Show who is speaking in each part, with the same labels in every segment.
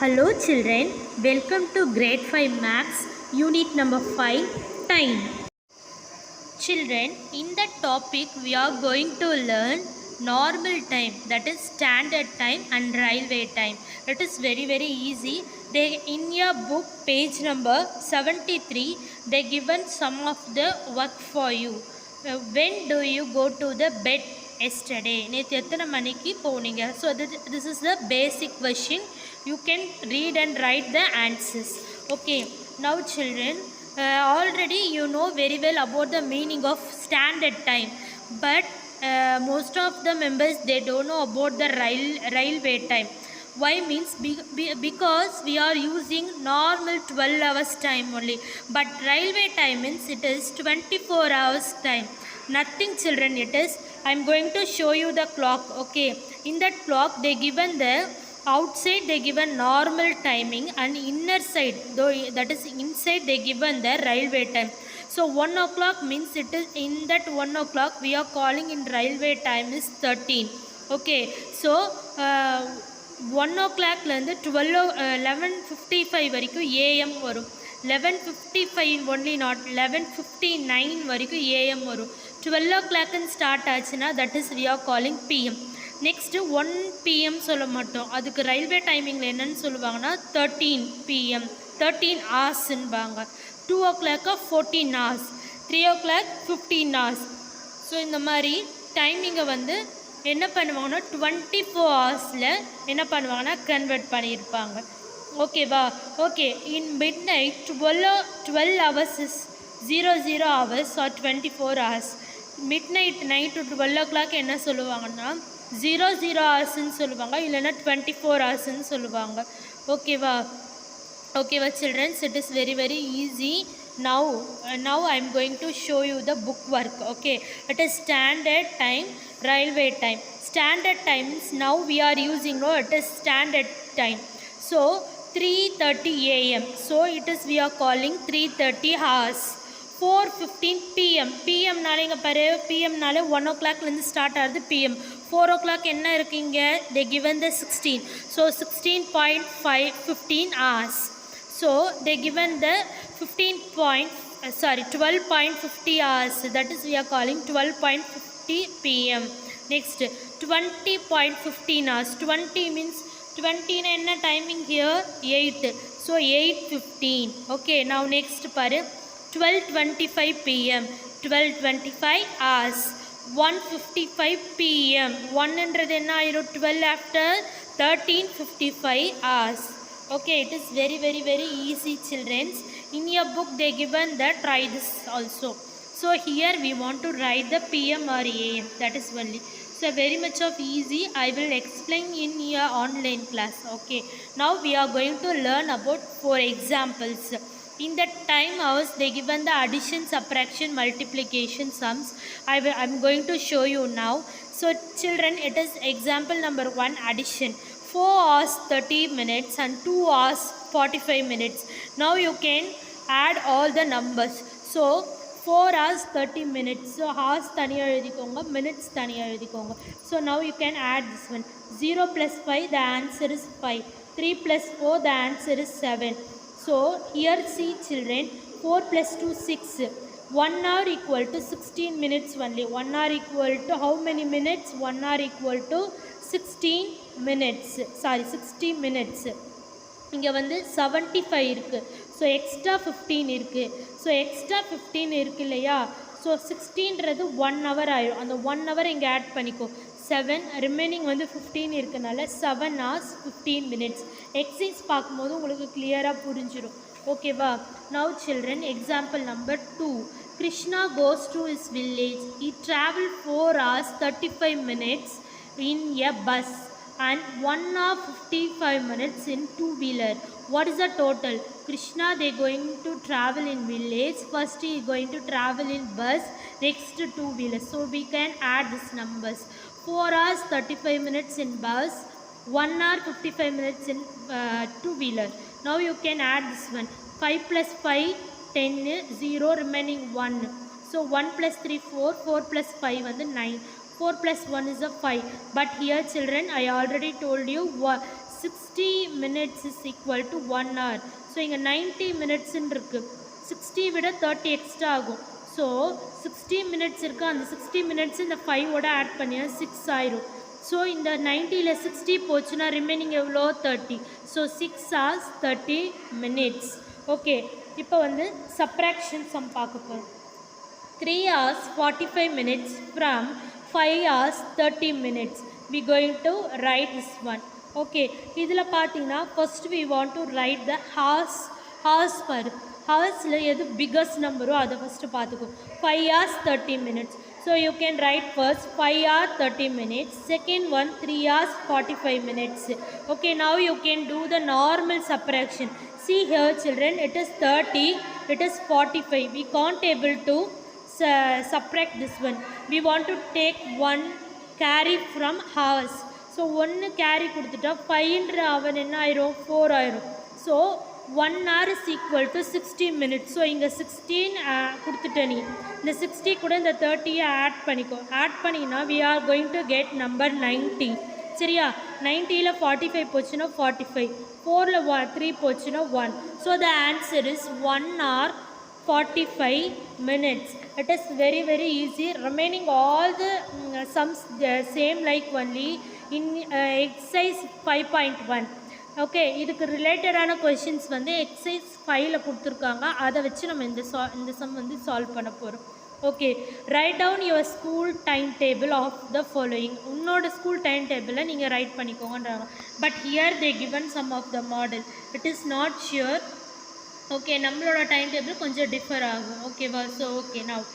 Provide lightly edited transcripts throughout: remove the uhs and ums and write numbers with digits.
Speaker 1: Hello children, welcome to grade 5 maths unit number 5 time. Children, in the topic we are going to learn normal time, that is standard time and railway time. It is very easy. They in your book page number 73 they given some of the work for you. When do you go to the bed yesterday? நேற்று எத்தனை மணிக்கு போனீங்க? So this is the basic question. You can read and write the answers. Okay, now children, already you know very well about the meaning of standard time, but most of the members they don't know about the railway time. Why means because we are using normal 12 hours time only, but railway time means it is 24 hours time. Nothing children, it is I am going to show you the clock. Okay, in that clock they given the outside they given normal timing and inner side, though that is inside they given the railway time. So 1 o'clock means it is in that 1 o'clock we are calling in railway time is 13. Okay, so 1 o'clock லேருந்து 11:55 வரைக்கும் AM வரும். 11:55 only not 11:59 வரைக்கும் AM வரும். 12 o'clock start ஆச்சுன்னா that is we are calling PM. Next 1 PM சொல்ல மாட்டோம், அதுக்கு railway டைமிங்கில் என்னன்னு சொல்லுவாங்கன்னா 13 PM 13 ஹார்ஸ்ன்பாங்க. 2 o'clock 14 hours, 3 o'clock 15 hours. So இந்த மாதிரி டைமிங்கை வந்து என்ன பண்ணுவாங்கன்னா 24 ஹவர்ஸில் என்ன பண்ணுவாங்கன்னா கன்வெர்ட் பண்ணியிருப்பாங்க. ஓகேவா? Okay, in mid night 12 hours is 00 hours or 24 hours. Mid night 12 o'clock என்ன சொல்லுவாங்கன்னா 00 ஹவர்ஸ்ன்னு சொல்லுவாங்க, இல்லைன்னா 24 ஹவர்ஸ்ன்னு சொல்லுவாங்க. ஓகேவா? ஓகேவா childrens, it is very easy. Now I am going to show you the book work. Okay, it is standard time, railway time. Standard times now we are using, no, it is standard time. So 3:30 AM, so it is we are calling 3:30 hours. 4:15 PM, PM நாளே இங்கே பாரு, PM நாளே 1 o'clockலேருந்து start ஆகுது PM. 4 o'clock என்ன இருக்குங்க, they given the 16, so 16.15 hours. So they given the 12.50 hours, that is we are calling 12.50 PM. Next 20.15 hours, 20 means 20 என்ன timing here 8, so 8:15. Okay, now next பாரு 12:25 PM, 12:25 hours. 1:55 PM, 1ன்றது என்ன ஆயிரும் 12 after 13:55 hours. Okay, it is very easy children. In your book they given that try this also. So here we want to write the PM or AM, that is only. So very much of easy I will explain in your online class. Okay, now we are going to learn about 4 examples. In that time hours they given the addition, subtraction, multiplication, sums. I am going to show you now. So children, it is example number 1, addition. 4 hours 30 minutes and 2 hours 45 minutes. Now you can add all the numbers. So 4 hours 30 minutes, so hours தனியாக எழுதிக்கோங்க, minutes தனியாக எழுதிக்கோங்க. So now you can add this one. 0 plus 5, the answer is 5. 3 plus 4, the answer is 7. So here see children, 4 plus 2 6. 1 hour equal to 16 minutes only. 1 hour equal to how many minutes? 1 hour equal to 16 minutes. Sorry, 60 minutes. இங்கே வந்து 75 இருக்குது, so extra 15 இருக்குது. So extra 15 இருக்கு இல்லையா, so 16ன்றது 1 hour ஆயிடும். அந்த 1 hour இங்கே add பண்ணிக்கோ. 7 ரிமைனிங் வந்து 15 இருக்கனால 7 hours 15 minutes. எக்ஸைஸ் பார்க்கும்போது உங்களுக்கு கிளியராக புரிஞ்சிடும். ஓகேவா? Now children, example number 2. Krishna goes to his village. He traveled 4 hours 35 minutes in a bus and 1 hour 55 minutes in two-wheeler. What is the total? Krishna they going to travel in village. First he is going to travel in bus, next two-wheeler. So we can add these numbers. 4 hours 35 minutes in bus, 1 hour 55 minutes in two-wheeler. Now you can add this one. 5 plus 5 10, 0 remaining 1. So 1 plus 3 4, 4 plus 5 and 9. 4 plus 1 is a 5. But here children, I already told you 60 minutes is equal to 1 hour. So இங்கே 90 மினிட்ஸ்ன்னு இருக்குது, 60 விட 30 extra ஆகும். So 60 minutes இருக்குது, அந்த 60 minutes இந்த 5ஓட add பண்ணியா 6 ஆயிரும். So இந்த 90ல் 60 போச்சுன்னா ரிமைனிங் எவ்வளோ 30. So 6 hours 30 minutes. ஓகே, இப்போ வந்து சப்ராக்ஷன் சம் பார்க்க போகிறோம். 3 hours 45 minutes from 5 hours 30 minutes. We going to write this one. Okay, இதில் பார்த்தீங்கன்னா first we want to write the hours per ஹவர்ஸில் எது பிக்கஸ்ட் நம்பரோ அதை ஃபஸ்ட்டு பார்த்துக்கோ. 5 hours 30 minutes. So you can write first 5 hours 30 minutes. Second one 3 hours 45 minutes. Okay, now you can do the normal subtraction. See here children, it is 30, it is 45. We can't able to subtract this one. We want to take one carry from hours. So 1 carry கொடுத்துட்டா 5ன்ற அவன் என்ன ஆயிரும் 4 ஆயிரும். So 1 hour is equal to 60 minutes. So இங்கே 16 கொடுத்துட்ட நீ இந்த 60 கூட இந்த 30யை ஆட் பண்ணிக்கோ. ஆட் பண்ணினா we are going to get number 90. சரியா, 90ல் 45 போச்சுன்னா 45, 4ல் 3 போச்சுன்னா 1. So the answer is 1 hour 45 minutes. It is very very easy. Remaining all the sums same like only in exercise 5.1. Okay, இதுக்கு ரிலேட்டடான கொஷின்ஸ் வந்து எக்ஸசைஸ் 5ல் கொடுத்துருக்காங்க, அதை வச்சு நம்ம இந்த சம் வந்து சால்வ் பண்ண போகிறோம். Okay, write down your school time table of the following. உன்னோட ஸ்கூல் டைம் டேபிளை நீங்கள் ரைட் பண்ணிக்கோங்கன்றாங்க. But here they given some of the model, it is not sure. Okay, நம்மளோட டைம் டேபிள் கொஞ்சம் டிஃபர் ஆகும். ஓகேவா? So okay, now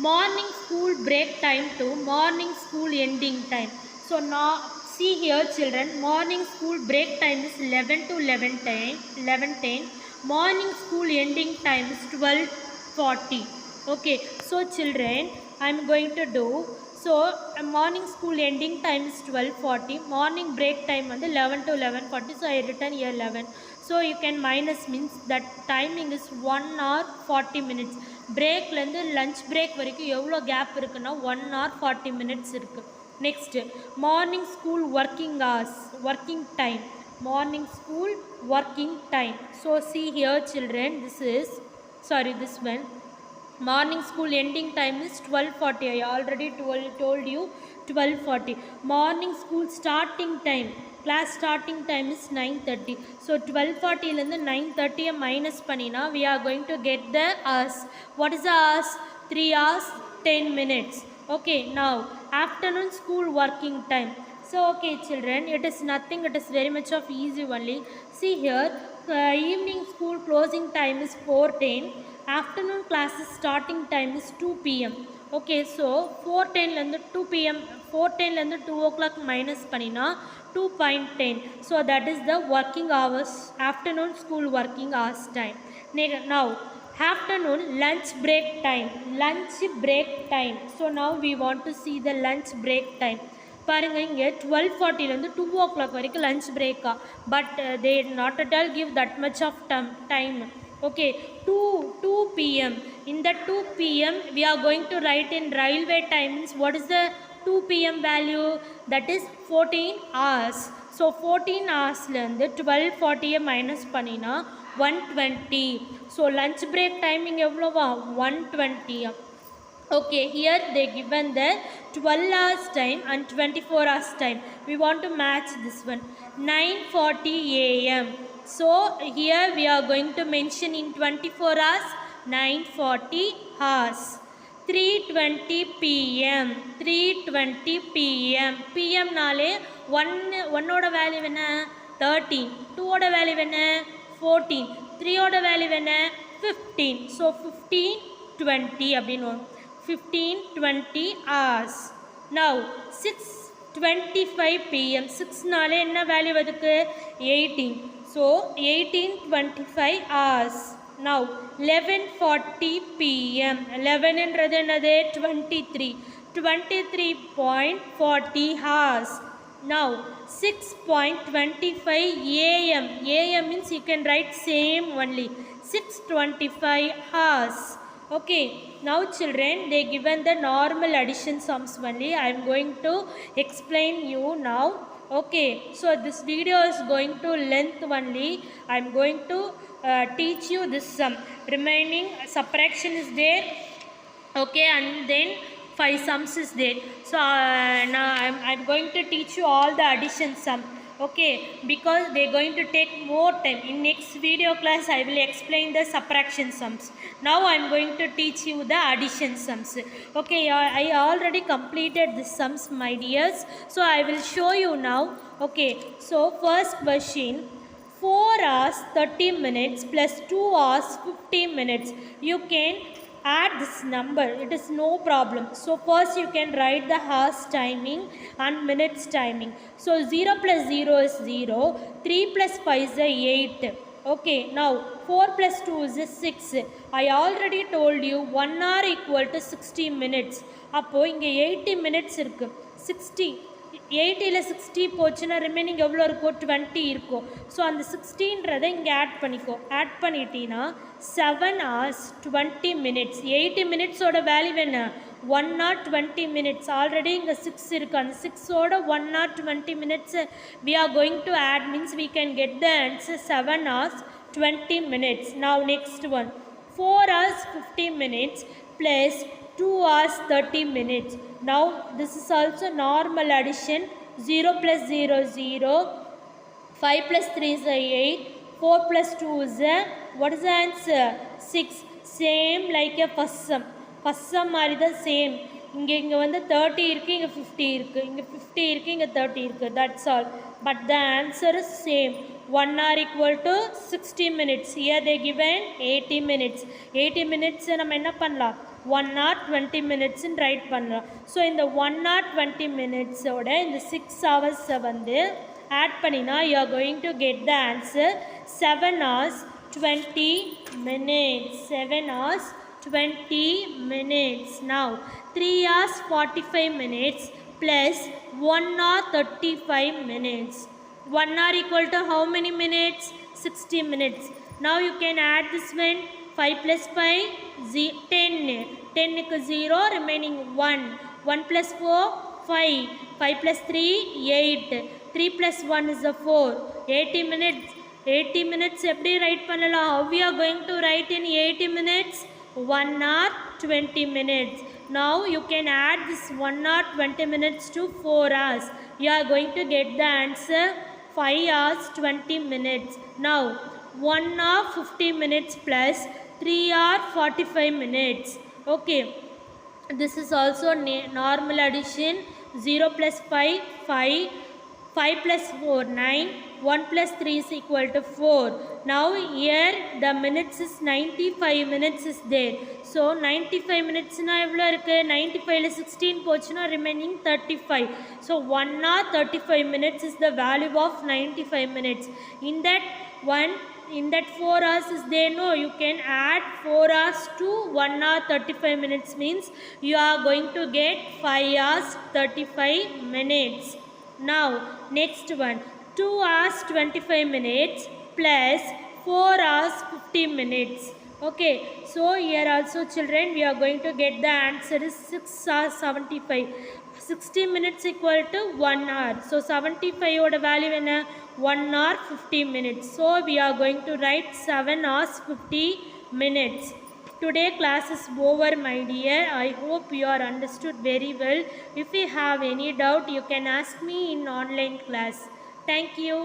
Speaker 1: morning school break time to morning school ending time. So நான் see here children, morning school break time is 11 to 11:10. Morning school ending time is 12:40. Okay, so children, I am going to do, so morning school ending time is 12:40, morning break time வந்து 11 to 11:40. So I written here 11. So you can minus, means that timing is 1 hour 40 minutes. breakலேருந்து lunch break வரைக்கும் எவ்வளோ gap இருக்குன்னா 1 hour 40 minutes இருக்குது. Next, morning school working hours, working time, morning school working time. So see here children, this one, morning school ending time is 12:40. I already told you 12:40. Morning school starting time, class starting time is 9:30. So 12:40லேருந்து 9:30 minus பண்ணினா we are going to get the hours. What is the hours? 3 hours 10 minutes. Okay, now afternoon school working time. So okay children, it is nothing, it is very much of easy only. See here, evening school closing time is 4:10. Afternoon classes starting time is 2 p.m. Okay, so 4:10லேருந்து 2 p.m. 4:10லேருந்து 2 o'clock minus பண்ணினா 2.10. So that is the working hours, afternoon school working hours time. Now afternoon lunch break time, so now we want to see the lunch break time. பாருங்க, இங்கே 12:40லேருந்து 2 o'clock வரைக்கும் lunch break. But they not at all give that much of time. Okay, 2 p.m. In the 2 p.m. we are going to write in railway times. What is the 2 p.m. value? That is 14 hours. So 14 hoursலேருந்து 12:40 minus பண்ணினா 120. So lunch break timing எவ்வளோவா 120. Okay, here they given the 12 hours time and 24 hours time. We want to match this one. 9:40 a.m. So here we are going to mention in 24 hours 9:40 hours. 3:20 p.m. 3:20 p.m. p.m. நாலே 1 ஓட value என்ன 13, 2 ஓட value என்ன 14, 3 ஓட value என்ன 15. So 15:20 அப்படின்னு வரும். 15:20 hours. Now 6:25 p.m. 6 நாலே என்ன வேல்யூ அதுக்கு 18. So 18:25 hours. Now 11:40 p.m. 11ன்றது என்னது 23. 23.40 hours. Now 6:25 a.m. a.m. means you can write same only. 6:25 hours. Okay, now children, they given the normal addition sums only. I am going to explain you now. Okay, so this video is going to length only. I am going to teach you this sum. Remaining subtraction is there. Okay, and then 5 sums is there. So now I'm going to teach you all the addition sum. Okay, because they're going to take more time. In next video class I will explain the subtraction sums. Now I'm going to teach you the addition sums. Okay, I already completed the sums, my dears, so I will show you now. Okay, so first question, 4 hours 30 minutes plus 2 hours 15 minutes. You can add this number, it is no problem. So first you can write the hours timing and minutes timing. So 0 plus 0 is 0, 3 plus 5 is 8. Okay, now 4 plus 2 is 6. I already told you 1 hour equal to 60 minutes. அப்போ இங்க 80 minutes இருக்கு. 60 80ல் 60 போச்சுன்னா remaining எவ்வளோ இருக்கும், 20 இருக்கும். So அந்த 60ன்றதை இங்கே add பண்ணிக்கோ. ஆட் பண்ணிட்டீங்கன்னா 7 hours 20 minutes. 80 மினிட்ஸோட வேல்யூ என்ன, 1 hour 20 minutes. ஆல்ரெடி இங்கே 6 இருக்குது. அந்த 6ஓட 1 hour 20 minutes we are going to add, means we can get the answer 7 hours 20 minutes. Now next one, 4 hours 50 minutes plus 2 hours 30 minutes. Now this is also normal addition. 0 plus 0 0, 5 plus 3 is 8, 4 plus 2 is what is the answer, 6. Same like a first sum. First sum மாதிரி தான் same. இங்கே வந்து 30 இருக்குது, இங்கே 50 இருக்குது, இங்கே 50 இருக்குது, இங்கே 30 இருக்குது. That's all. But the answer is same. 1 hour equal to 60 minutes. Here they given 80 minutes. 80 minutes நம்ம என்ன பண்ணலாம், 1 hour 20 minutes write பண்ணலாம். ஸோ இந்த 1 hour 20 minutes ஓட இந்த 6 hours வந்து add பண்ணினா you are going to get the answer 7 hours 20 minutes. 7 hours 20 minutes. Now 3 hours 45 minutes plus 1 hour 35 minutes. 1 hour equal to how many minutes, 60 minutes. Now you can add this one. 5 plus 5 10. 10 is 0, remaining 1. 1 plus 4 5. 5 plus 3 8. 3 plus 1 is a 4. 80 minutes. 80 minutes எப்படி write பண்ணலாம், how we are going to write in 80 minutes, 1 hour 20 minutes. Now you can add this 1 hour 20 minutes to 4 hours. You are going to get the answer 5 hours 20 minutes. Now 1 hour 50 minutes plus 3 hour 45 minutes. Okay, this is also normal addition. 0 plus 5 5, 5 plus 4 9, 1 plus 3 is equal to 4. Now here the minutes is 95 minutes is there. So 95 minutes na evlo irukku, 95 la 16 pochuna remaining 35. So 1 hour 35 minutes is the value of 95 minutes. In that 4 hours is there, no, you can add 4 hours to 1 hour 35 minutes, means you are going to get 5 hours 35 minutes. Now next one, 2 hours 25 minutes plus 4 hours 50 minutes. Okay, so here also children we are going to get the answer is 6 hours 75. 60 minutes equal to 1 hour. So 75 oda value enna, 1 hour 50 minutes. So we are going to write 7 hours 50 minutes. Today class is over, my dear. I hope you are understood very well. If you have any doubt, you can ask me in online class. Thank you.